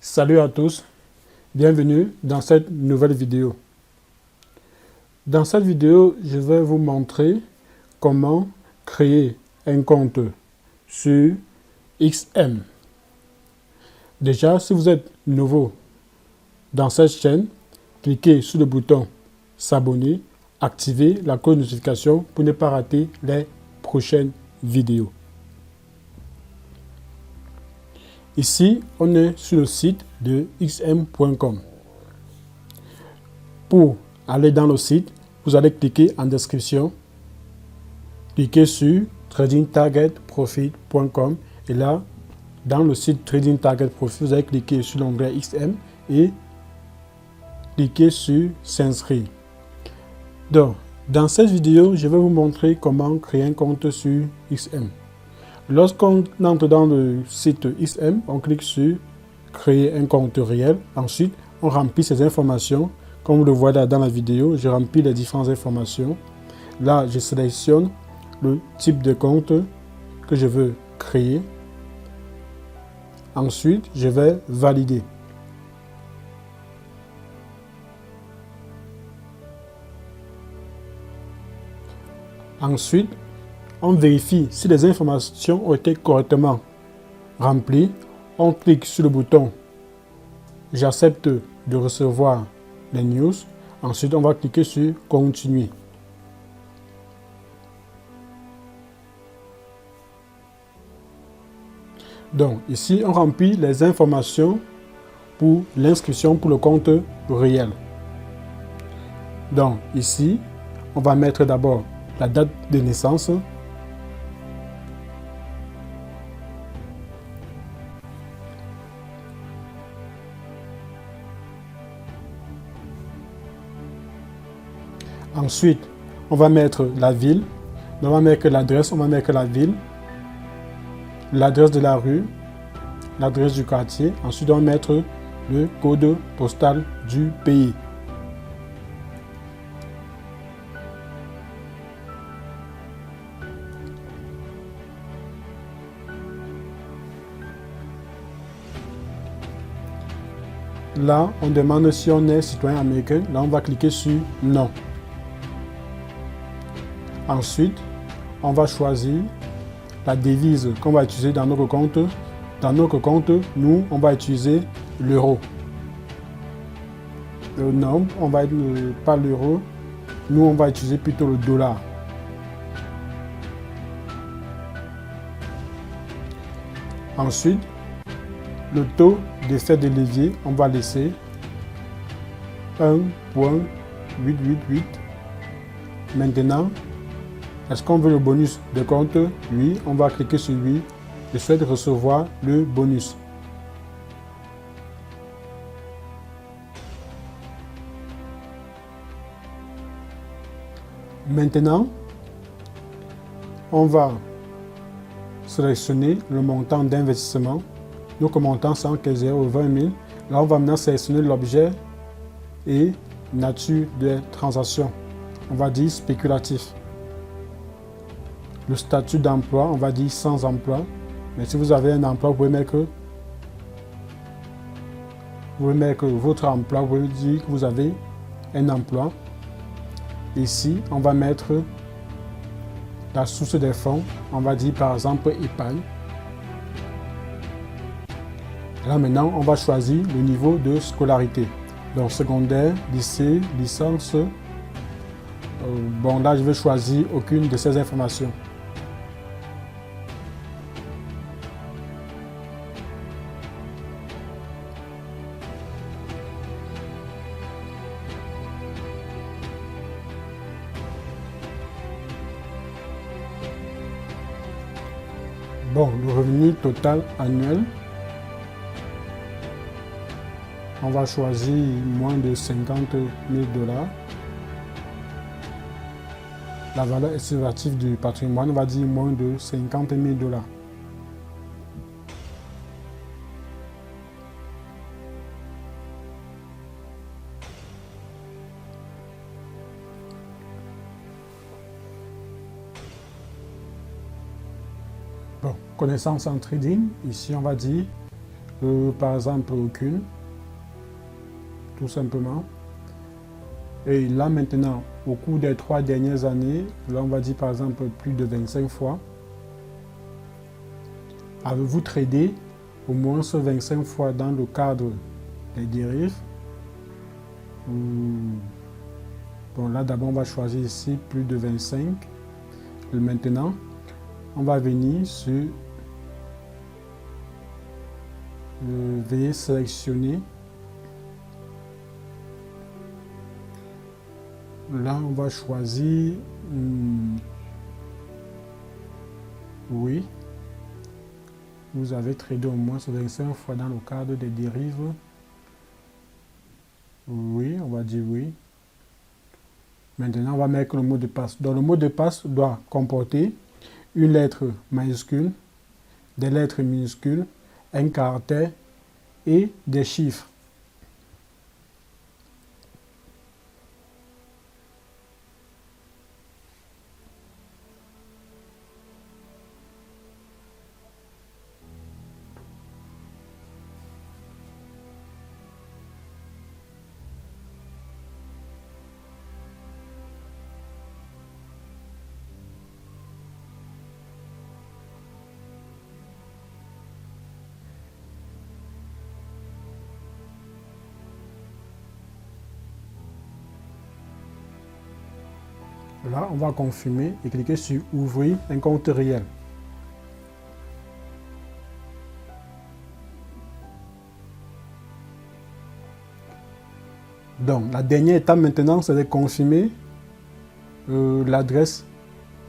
Salut à tous, bienvenue dans cette nouvelle vidéo. Dans cette vidéo, je vais vous montrer comment créer un compte sur XM. Déjà, si vous êtes nouveau dans cette chaîne, cliquez sur le bouton s'abonner, activez la cloche de notification pour ne pas rater les prochaines vidéos. Ici, on est sur le site de xm.com. Pour aller dans le site, vous allez cliquer en description, cliquez sur tradingtargetprofit.com et là, dans le site Trading Target Profit, vous allez cliquer sur l'onglet XM et cliquer sur s'inscrire. Donc, dans cette vidéo, je vais vous montrer comment créer un compte sur XM. Lorsqu'on entre dans le site XM, on clique sur créer un compte réel. Ensuite, on remplit ces informations. Comme vous le voyez là dans la vidéo, je remplis les différentes informations. Là, je sélectionne le type de compte que je veux créer. Ensuite, je vais valider. Ensuite, on vérifie si les informations ont été correctement remplies. On clique sur le bouton « J'accepte de recevoir les news ». Ensuite, on va cliquer sur « Continuer ». Donc, ici, on remplit les informations pour l'inscription pour le compte réel. Donc, ici, on va mettre d'abord la date de naissance. Ensuite, on va mettre la ville. On va mettre l'adresse, on va mettre la ville, l'adresse de la rue, l'adresse du quartier. Ensuite, on va mettre le code postal du pays. Là, on demande si on est citoyen américain. Là, on va cliquer sur non. Ensuite, on va choisir la devise qu'on va utiliser dans notre compte. Dans notre compte, nous, on va utiliser l'euro. Non, on va pas l'euro. Nous, on va utiliser plutôt le dollar. Ensuite, le taux d'effet de levier, on va laisser 1.888. Maintenant, est-ce qu'on veut le bonus de compte? Oui, on va cliquer sur oui. Je souhaite recevoir le bonus. Maintenant, on va sélectionner le montant d'investissement. Notre montant 115 € 20 000. Là, on va maintenant sélectionner l'objet et nature des transactions. On va dire spéculatif. Le statut d'emploi, on va dire sans emploi. Mais si vous avez un emploi, vous pouvez mettre votre emploi, vous pouvez dire que vous avez un emploi. Ici, on va mettre la source des fonds. On va dire par exemple épargne. Là maintenant, on va choisir le niveau de scolarité. Donc secondaire, lycée, licence. Bon, là, je vais choisir aucune de ces informations. Bon, le revenu total annuel. On va choisir moins de 50 000 $. La valeur estimative du patrimoine, on va dire moins de 50 000 $. Bon, connaissance en trading, ici on va dire Par exemple, aucune, tout simplement. Et là maintenant, au cours des 3 dernières années, là on va dire par exemple plus de 25 fois, avez-vous tradé au moins 25 fois dans le cadre des dérives? Bon, là d'abord on va choisir ici plus de 25. Et maintenant, on va venir sur veuillez sélectionner. Là, on va choisir oui. Vous avez tradé au moins 25 fois dans le cadre des dérives. Oui, on va dire oui. Maintenant, on va mettre le mot de passe. Donc, le mot de passe doit comporter une lettre majuscule, des lettres minuscules, un caractère et des chiffres. Là, on va confirmer et cliquer sur ouvrir un compte réel. Donc, la dernière étape maintenant, c'est de confirmer l'adresse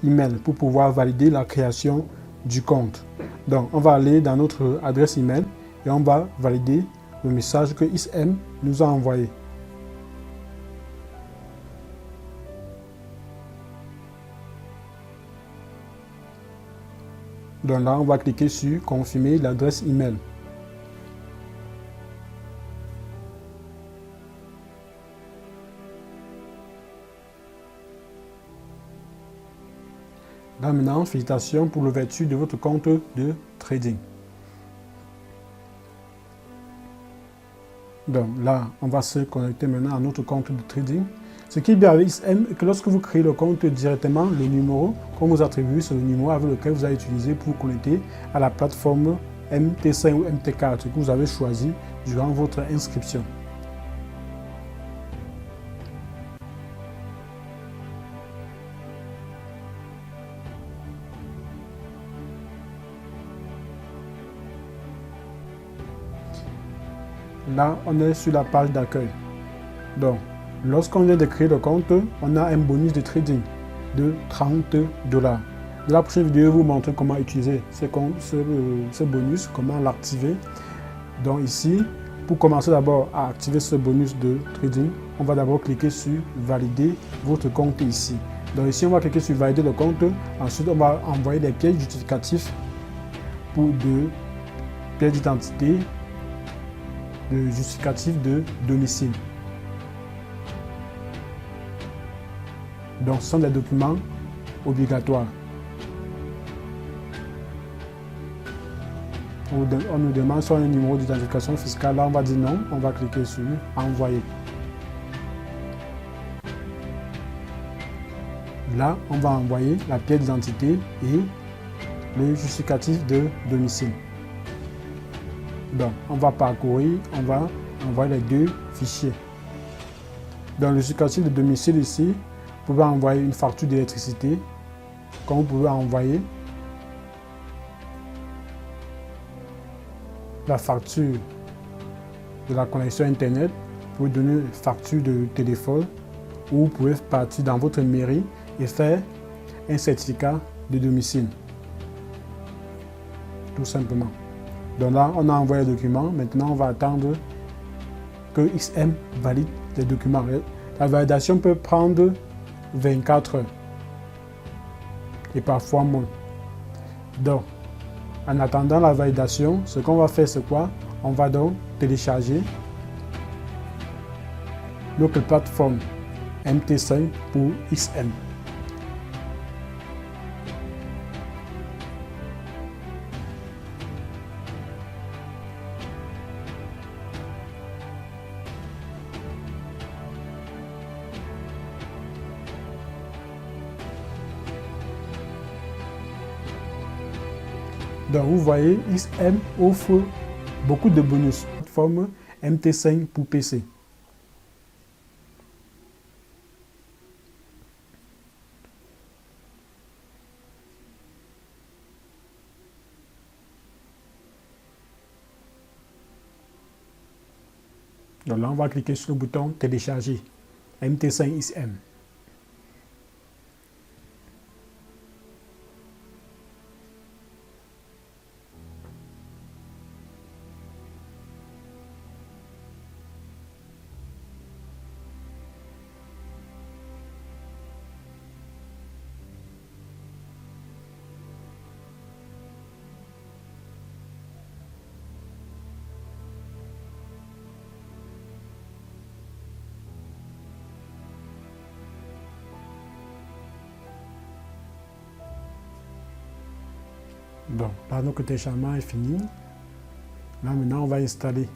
email pour pouvoir valider la création du compte. Donc, on va aller dans notre adresse email et on va valider le message que XM nous a envoyé. Donc là, on va cliquer sur confirmer l'adresse email. Là maintenant, félicitations pour l'ouverture de votre compte de trading. Donc là, on va se connecter maintenant à notre compte de trading. Ce qui est bien avec XM est que lorsque vous créez le compte directement, le numéro qu'on vous attribue, c'est le numéro avec lequel vous allez utiliser pour vous connecter à la plateforme MT5 ou MT4 que vous avez choisi durant votre inscription. Là, on est sur la page d'accueil. Donc, lorsqu'on vient de créer le compte, on a un bonus de trading de 30 $. Dans la prochaine vidéo, je vais vous montrer comment utiliser ce bonus, comment l'activer. Donc ici, pour commencer d'abord à activer ce bonus de trading, on va d'abord cliquer sur valider votre compte ici. Donc ici, on va cliquer sur valider le compte. Ensuite, on va envoyer des pièces justificatives pour de pièces d'identité, de justificatif de domicile. Donc, ce sont des documents obligatoires. On nous demande soit un numéro d'identification fiscale. Là, on va dire non. On va cliquer sur envoyer. Là, on va envoyer la pièce d'identité et le justificatif de domicile. Donc, on va parcourir, on va envoyer les deux fichiers. Dans le justificatif de domicile ici, vous pouvez envoyer une facture d'électricité, comme vous pouvez envoyer la facture de la connexion Internet, vous pouvez donner une facture de téléphone, ou vous pouvez partir dans votre mairie et faire un certificat de domicile. Tout simplement. Donc là, on a envoyé le document. Maintenant, on va attendre que XM valide les documents. La validation peut prendre 24 heures et parfois moins. Donc, en attendant la validation, ce qu'on va faire, c'est quoi? On va donc télécharger notre plateforme MT5 pour XM. Donc vous voyez, XM offre beaucoup de bonus. Plateforme MT5 pour PC. Donc là, on va cliquer sur le bouton télécharger MT5 XM. Donc, là, notre téléchargement est fini. Là, maintenant, on va installer.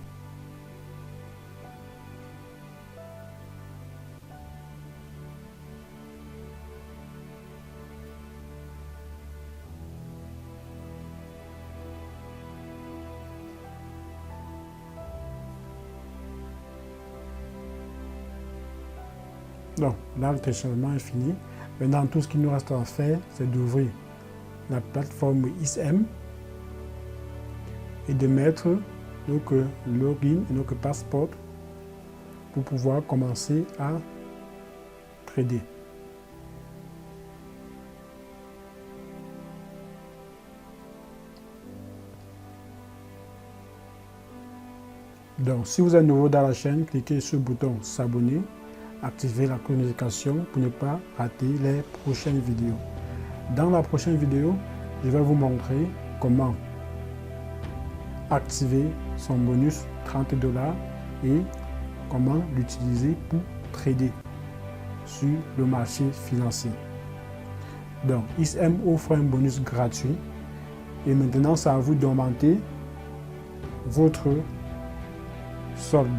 Donc, là, le téléchargement est fini. Maintenant, tout ce qu'il nous reste à faire, c'est d'ouvrir la plateforme XM et de mettre notre login et notre passeport pour pouvoir commencer à trader. Donc, si vous êtes nouveau dans la chaîne, cliquez sur le bouton s'abonner, activez la notification pour ne pas rater les prochaines vidéos. Dans la prochaine vidéo, je vais vous montrer comment activer son bonus 30 $ et comment l'utiliser pour trader sur le marché financier. Donc, XM offre un bonus gratuit et maintenant, c'est à vous d'augmenter votre solde.